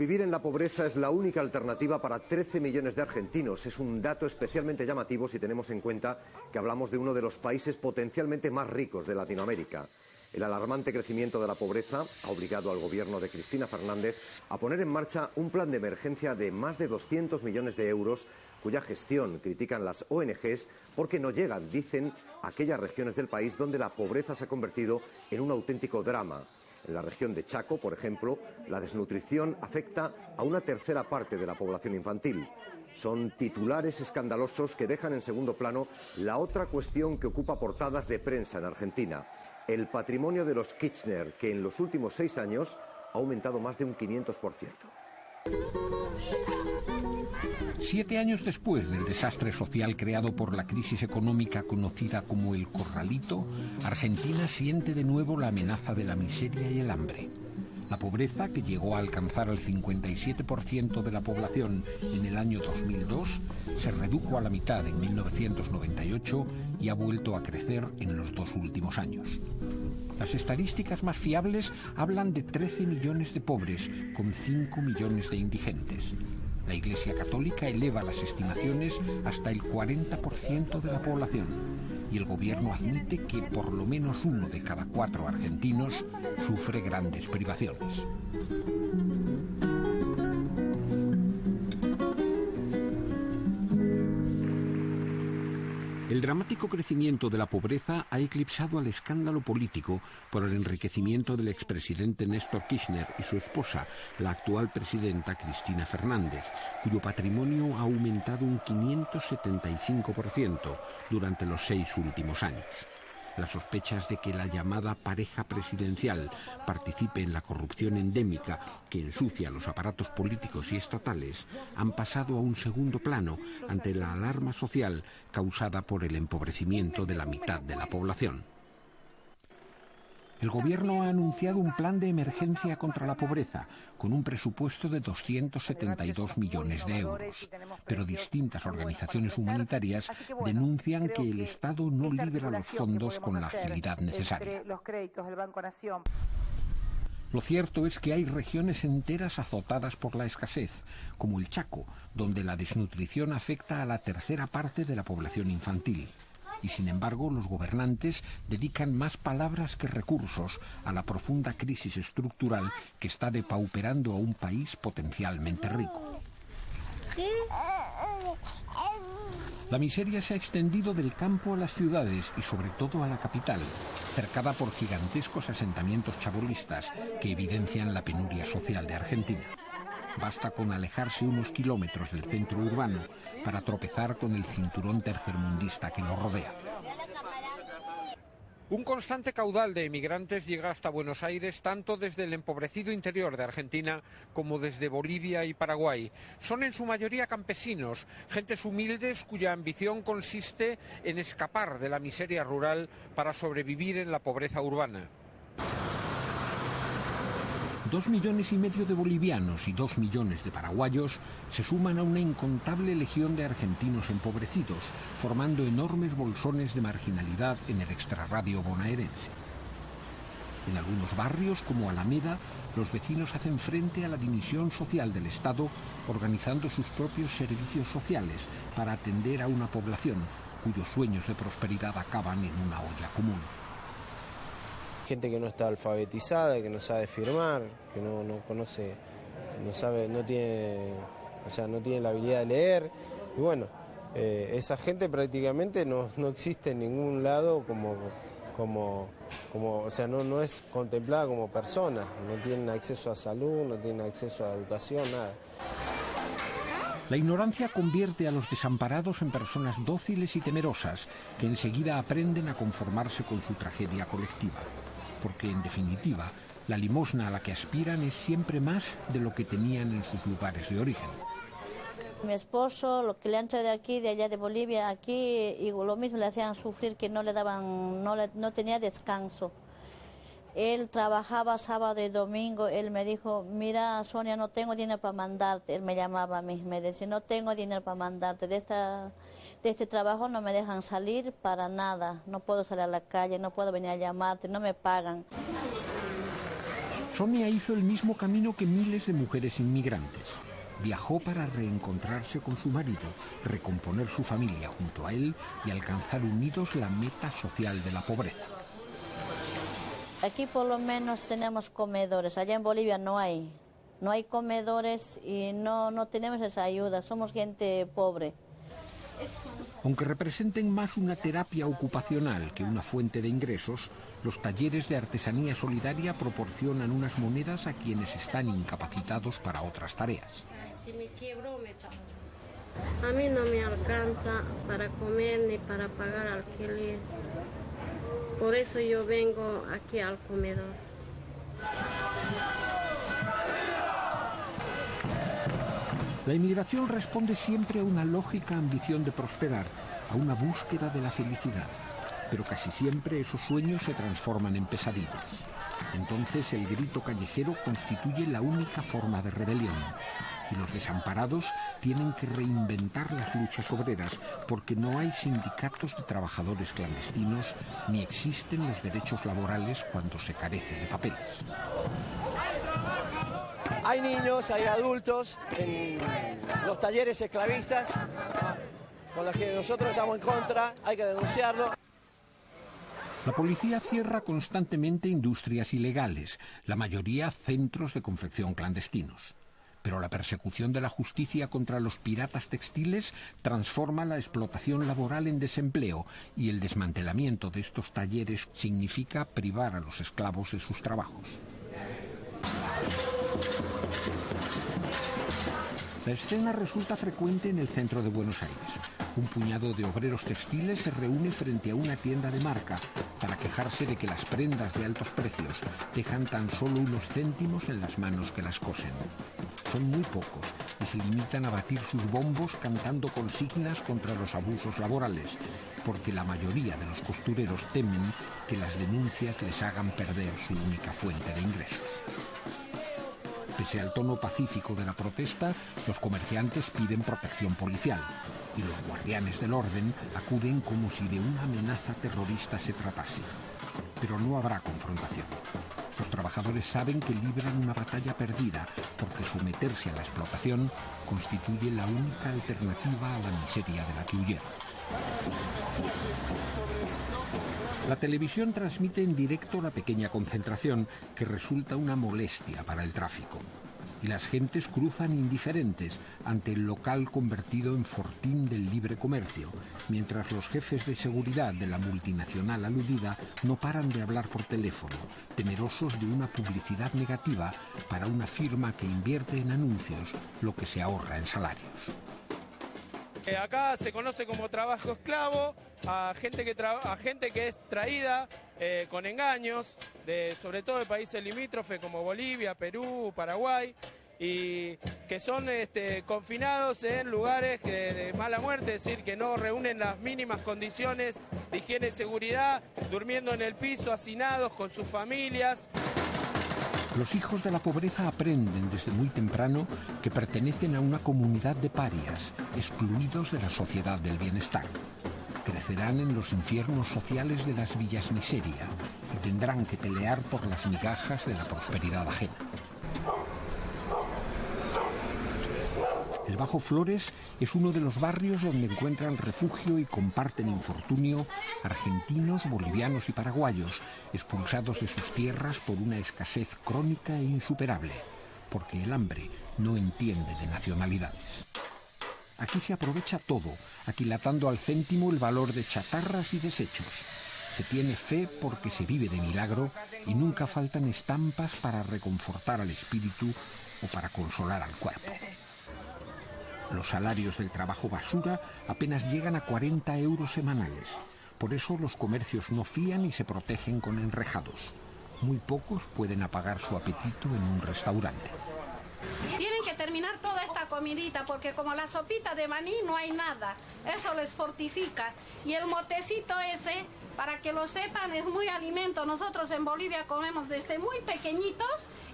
Vivir en la pobreza es la única alternativa para 13 millones de argentinos. Es un dato especialmente llamativo si tenemos en cuenta que hablamos de uno de los países potencialmente más ricos de Latinoamérica. El alarmante crecimiento de la pobreza ha obligado al gobierno de Cristina Fernández a poner en marcha un plan de emergencia de más de 200 millones de euros, cuya gestión critican las ONGs porque no llegan, dicen, a aquellas regiones del país donde la pobreza se ha convertido en un auténtico drama. En la región de Chaco, por ejemplo, la desnutrición afecta a una tercera parte de la población infantil. Son titulares escandalosos que dejan en segundo plano la otra cuestión que ocupa portadas de prensa en Argentina: el patrimonio de los Kirchner, que en los últimos 6 años ha aumentado más de un 500%. 7 años después del desastre social creado por la crisis económica conocida como el Corralito, Argentina siente de nuevo la amenaza de la miseria y el hambre. La pobreza, que llegó a alcanzar el 57% de la población en el año 2002, se redujo a la mitad en 1998 y ha vuelto a crecer en los 2 últimos años. Las estadísticas más fiables hablan de 13 millones de pobres, con 5 millones de indigentes. La Iglesia Católica eleva las estimaciones hasta el 40% de la población y el gobierno admite que por lo menos 1 de cada 4 argentinos sufre grandes privaciones. El dramático crecimiento de la pobreza ha eclipsado al escándalo político por el enriquecimiento del expresidente Néstor Kirchner y su esposa, la actual presidenta Cristina Fernández, cuyo patrimonio ha aumentado un 575% durante los 6 últimos años. Las sospechas de que la llamada pareja presidencial participe en la corrupción endémica que ensucia los aparatos políticos y estatales han pasado a un segundo plano ante la alarma social causada por el empobrecimiento de la mitad de la población. El gobierno ha anunciado un plan de emergencia contra la pobreza, con un presupuesto de 272 millones de euros. Pero distintas organizaciones humanitarias denuncian que el Estado no libera los fondos con la agilidad necesaria. Lo cierto es que hay regiones enteras azotadas por la escasez, como el Chaco, donde la desnutrición afecta a la tercera parte de la población infantil. Y sin embargo, los gobernantes dedican más palabras que recursos a la profunda crisis estructural que está depauperando a un país potencialmente rico. La miseria se ha extendido del campo a las ciudades y sobre todo a la capital, cercada por gigantescos asentamientos chabolistas que evidencian la penuria social de Argentina. Basta con alejarse unos kilómetros del centro urbano para tropezar con el cinturón tercermundista que lo rodea. Un constante caudal de emigrantes llega hasta Buenos Aires tanto desde el empobrecido interior de Argentina como desde Bolivia y Paraguay. Son en su mayoría campesinos, gentes humildes cuya ambición consiste en escapar de la miseria rural para sobrevivir en la pobreza urbana. 2,5 millones de bolivianos y 2 millones de paraguayos se suman a una incontable legión de argentinos empobrecidos, formando enormes bolsones de marginalidad en el extrarradio bonaerense. En algunos barrios, como Alameda, los vecinos hacen frente a la dimisión social del Estado, organizando sus propios servicios sociales para atender a una población cuyos sueños de prosperidad acaban en una olla común. Gente que no está alfabetizada, que no sabe firmar, que no conoce, no sabe, no tiene la habilidad de leer. Y bueno, esa gente prácticamente no existe en ningún lado no es contemplada como persona, no tienen acceso a salud, no tienen acceso a educación, nada. La ignorancia convierte a los desamparados en personas dóciles y temerosas que enseguida aprenden a conformarse con su tragedia colectiva. Porque, en definitiva, la limosna a la que aspiran es siempre más de lo que tenían en sus lugares de origen. Mi esposo, lo que le han traído de aquí, de allá de Bolivia, aquí, y lo mismo le hacían sufrir, que no le daban, no tenía descanso. Él trabajaba sábado y domingo, él me dijo, mira, Sonia, no tengo dinero para mandarte. Él me llamaba a mí, me decía, no tengo dinero para mandarte, de este trabajo no me dejan salir para nada, no puedo salir a la calle, no puedo venir a llamarte, no me pagan. Sonia hizo el mismo camino que miles de mujeres inmigrantes. Viajó para reencontrarse con su marido, recomponer su familia junto a él y alcanzar unidos la meta social de la pobreza. Aquí por lo menos tenemos comedores, allá en Bolivia no hay comedores y no tenemos esa ayuda, somos gente pobre. Aunque representen más una terapia ocupacional que una fuente de ingresos, los talleres de artesanía solidaria proporcionan unas monedas a quienes están incapacitados para otras tareas. Si me quiebro, me pago. A mí no me alcanza para comer ni para pagar alquiler. Por eso yo vengo aquí al comedor. La inmigración responde siempre a una lógica ambición de prosperar, a una búsqueda de la felicidad. Pero casi siempre esos sueños se transforman en pesadillas. Entonces el grito callejero constituye la única forma de rebelión. Y los desamparados tienen que reinventar las luchas obreras porque no hay sindicatos de trabajadores clandestinos ni existen los derechos laborales cuando se carece de papeles. Hay niños, hay adultos en los talleres esclavistas con los que nosotros estamos en contra, hay que denunciarlo. La policía cierra constantemente industrias ilegales, la mayoría centros de confección clandestinos. Pero la persecución de la justicia contra los piratas textiles transforma la explotación laboral en desempleo y el desmantelamiento de estos talleres significa privar a los esclavos de sus trabajos. La escena resulta frecuente en el centro de Buenos Aires. Un puñado de obreros textiles se reúne frente a una tienda de marca para quejarse de que las prendas de altos precios dejan tan solo unos céntimos en las manos que las cosen. Son muy pocos y se limitan a batir sus bombos cantando consignas contra los abusos laborales, porque la mayoría de los costureros temen que las denuncias les hagan perder su única fuente de ingresos. Pese al tono pacífico de la protesta, los comerciantes piden protección policial y los guardianes del orden acuden como si de una amenaza terrorista se tratase. Pero no habrá confrontación. Los trabajadores saben que libran una batalla perdida porque someterse a la explotación constituye la única alternativa a la miseria de la que huyeron. La televisión transmite en directo la pequeña concentración, que resulta una molestia para el tráfico. Y las gentes cruzan indiferentes ante el local convertido en fortín del libre comercio, mientras los jefes de seguridad de la multinacional aludida no paran de hablar por teléfono, temerosos de una publicidad negativa para una firma que invierte en anuncios lo que se ahorra en salarios. Acá se conoce como trabajo esclavo a gente que es traída con engaños, sobre todo de países limítrofes como Bolivia, Perú, Paraguay, y que son confinados en lugares de mala muerte, es decir, que no reúnen las mínimas condiciones de higiene y seguridad, durmiendo en el piso, hacinados con sus familias. Los hijos de la pobreza aprenden desde muy temprano que pertenecen a una comunidad de parias, excluidos de la sociedad del bienestar. Crecerán en los infiernos sociales de las villas miseria y tendrán que pelear por las migajas de la prosperidad ajena. El Bajo Flores es uno de los barrios donde encuentran refugio y comparten infortunio argentinos, bolivianos y paraguayos, expulsados de sus tierras por una escasez crónica e insuperable, porque el hambre no entiende de nacionalidades. Aquí se aprovecha todo, aquilatando al céntimo el valor de chatarras y desechos. Se tiene fe porque se vive de milagro y nunca faltan estampas para reconfortar al espíritu o para consolar al cuerpo. Los salarios del trabajo basura apenas llegan a 40 euros semanales. Por eso los comercios no fían y se protegen con enrejados. Muy pocos pueden apagar su apetito en un restaurante. Tienen que terminar toda esta comidita porque como la sopita de maní no hay nada. Eso les fortifica. Y el motecito ese, para que lo sepan, es muy alimento. Nosotros en Bolivia comemos desde muy pequeñitos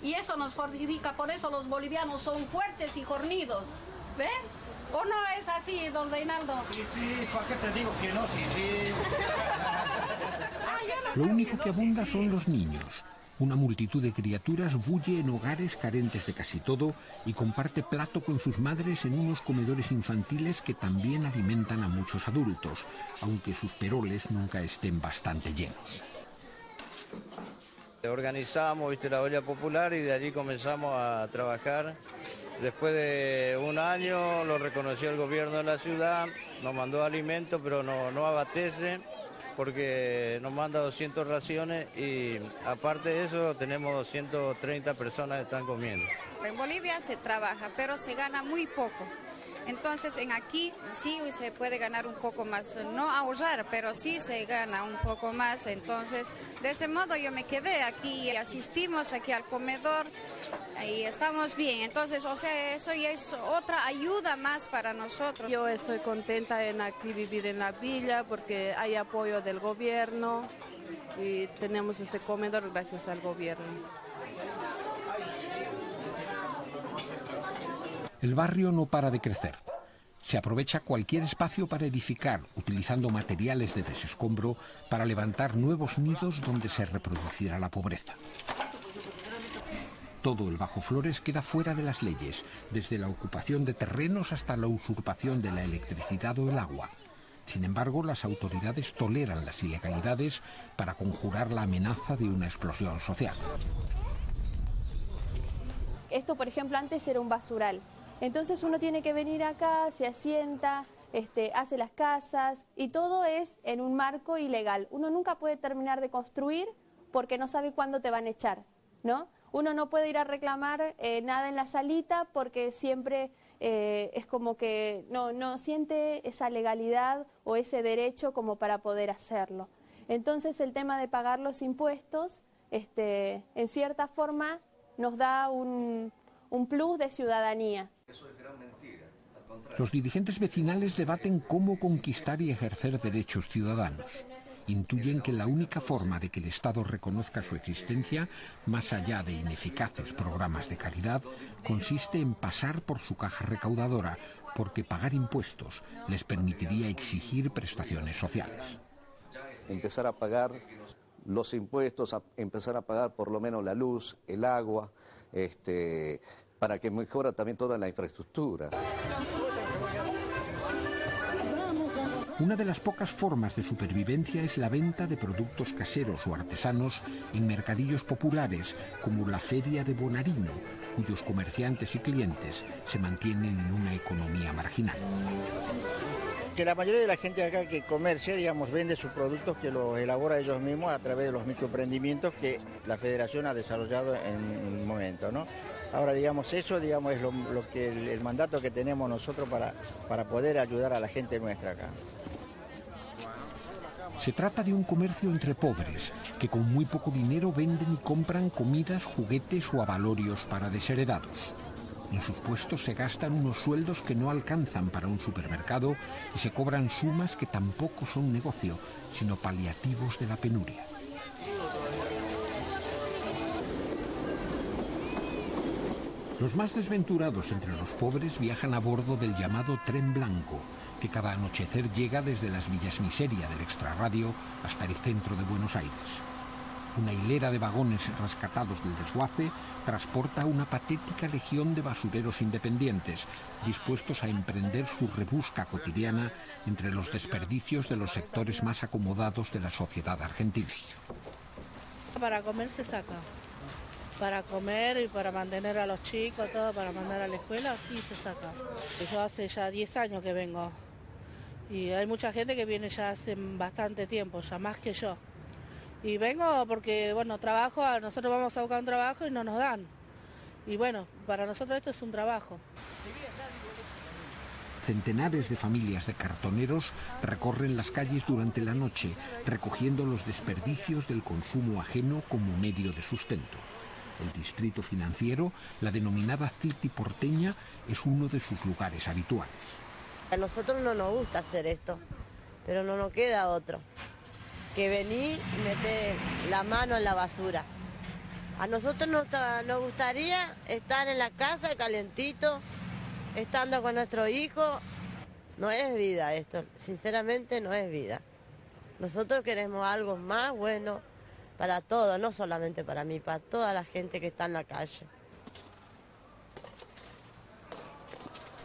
y eso nos fortifica. Por eso los bolivianos son fuertes y fornidos. ¿Ves? ¿O no es así, don Reinaldo? Sí, ¿para qué te digo que no? Sí. Lo único que abunda son los niños. Una multitud de criaturas bulle en hogares carentes de casi todo y comparte plato con sus madres en unos comedores infantiles que también alimentan a muchos adultos, aunque sus peroles nunca estén bastante llenos. Organizamos, la olla popular y de allí comenzamos a trabajar. Después de un año lo reconoció el gobierno de la ciudad, nos mandó alimentos, pero no abastece, porque nos manda 200 raciones y aparte de eso tenemos 230 personas que están comiendo. En Bolivia se trabaja, pero se gana muy poco. Entonces en aquí sí se puede ganar un poco más, no ahorrar, pero sí se gana un poco más. Entonces de ese modo yo me quedé aquí, asistimos aquí al comedor y estamos bien. Entonces, o sea, eso ya es otra ayuda más para nosotros. Yo estoy contenta en aquí vivir en la villa porque hay apoyo del gobierno y tenemos este comedor gracias al gobierno. El barrio no para de crecer. Se aprovecha cualquier espacio para edificar, utilizando materiales de desescombro para levantar nuevos nidos donde se reproducirá la pobreza. Todo el Bajo Flores queda fuera de las leyes, desde la ocupación de terrenos hasta la usurpación de la electricidad o el agua. Sin embargo, las autoridades toleran las ilegalidades para conjurar la amenaza de una explosión social. Esto, por ejemplo, antes era un basural. Entonces uno tiene que venir acá, se asienta, hace las casas y todo es en un marco ilegal. Uno nunca puede terminar de construir porque no sabe cuándo te van a echar, ¿no? Uno no puede ir a reclamar nada en la salita porque siempre es como que no siente esa legalidad o ese derecho como para poder hacerlo. Entonces el tema de pagar los impuestos, en cierta forma, nos da un plus de ciudadanía. Eso es gran mentira. Los dirigentes vecinales debaten cómo conquistar y ejercer derechos ciudadanos. Intuyen que la única forma de que el Estado reconozca su existencia, más allá de ineficaces programas de caridad, consiste en pasar por su caja recaudadora, porque pagar impuestos les permitiría exigir prestaciones sociales. Empezar a pagar los impuestos, empezar a pagar por lo menos la luz, el agua, para que mejore también toda la infraestructura. Una de las pocas formas de supervivencia es la venta de productos caseros o artesanos en mercadillos populares, como la Feria de Bonarino, cuyos comerciantes y clientes se mantienen en una economía marginal. Que la mayoría de la gente acá que comercia, digamos, vende sus productos que los elabora ellos mismos a través de los microemprendimientos que la Federación ha desarrollado en el momento, ¿no? Ahora, digamos, eso digamos, es lo que el mandato que tenemos nosotros para poder ayudar a la gente nuestra acá. Se trata de un comercio entre pobres, que con muy poco dinero venden y compran comidas, juguetes o avalorios para desheredados. En sus puestos se gastan unos sueldos que no alcanzan para un supermercado y se cobran sumas que tampoco son negocio, sino paliativos de la penuria. Los más desventurados entre los pobres viajan a bordo del llamado Tren Blanco, que cada anochecer llega desde las villas miseria del extrarradio hasta el centro de Buenos Aires. Una hilera de vagones rescatados del desguace transporta una patética legión de basureros independientes, dispuestos a emprender su rebusca cotidiana entre los desperdicios de los sectores más acomodados de la sociedad argentina. Para comer se saca. Para comer y para mantener a los chicos, todo para mandar a la escuela, sí se saca. Yo hace ya 10 años que vengo y hay mucha gente que viene ya hace bastante tiempo, ya más que yo. Y vengo porque, bueno, trabajo, nosotros vamos a buscar un trabajo y no nos dan. Y bueno, para nosotros esto es un trabajo. Centenares de familias de cartoneros recorren las calles durante la noche, recogiendo los desperdicios del consumo ajeno como medio de sustento. El distrito financiero, la denominada City porteña, es uno de sus lugares habituales. A nosotros no nos gusta hacer esto, pero no nos queda otro que venir y meter la mano en la basura. A nosotros nos gustaría estar en la casa calentito, estando con nuestro hijo. No es vida esto, sinceramente no es vida. Nosotros queremos algo más bueno, para todo, no solamente para mí, para toda la gente que está en la calle.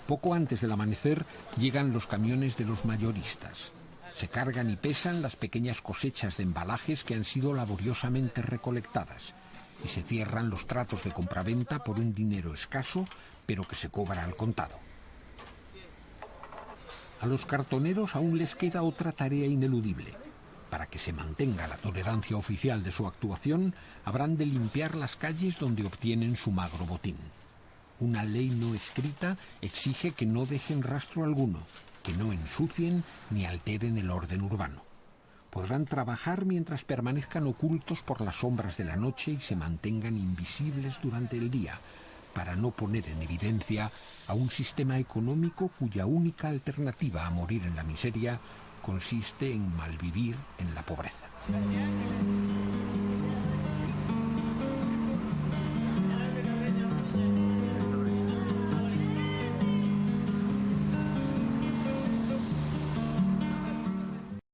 Poco antes del amanecer llegan los camiones de los mayoristas. Se cargan y pesan las pequeñas cosechas de embalajes que han sido laboriosamente recolectadas y se cierran los tratos de compraventa por un dinero escaso, pero que se cobra al contado. A los cartoneros aún les queda otra tarea ineludible. Para que se mantenga la tolerancia oficial de su actuación, habrán de limpiar las calles donde obtienen su magro botín. Una ley no escrita exige que no dejen rastro alguno, que no ensucien ni alteren el orden urbano. Podrán trabajar mientras permanezcan ocultos por las sombras de la noche y se mantengan invisibles durante el día, para no poner en evidencia a un sistema económico cuya única alternativa a morir en la miseria consiste en malvivir en la pobreza.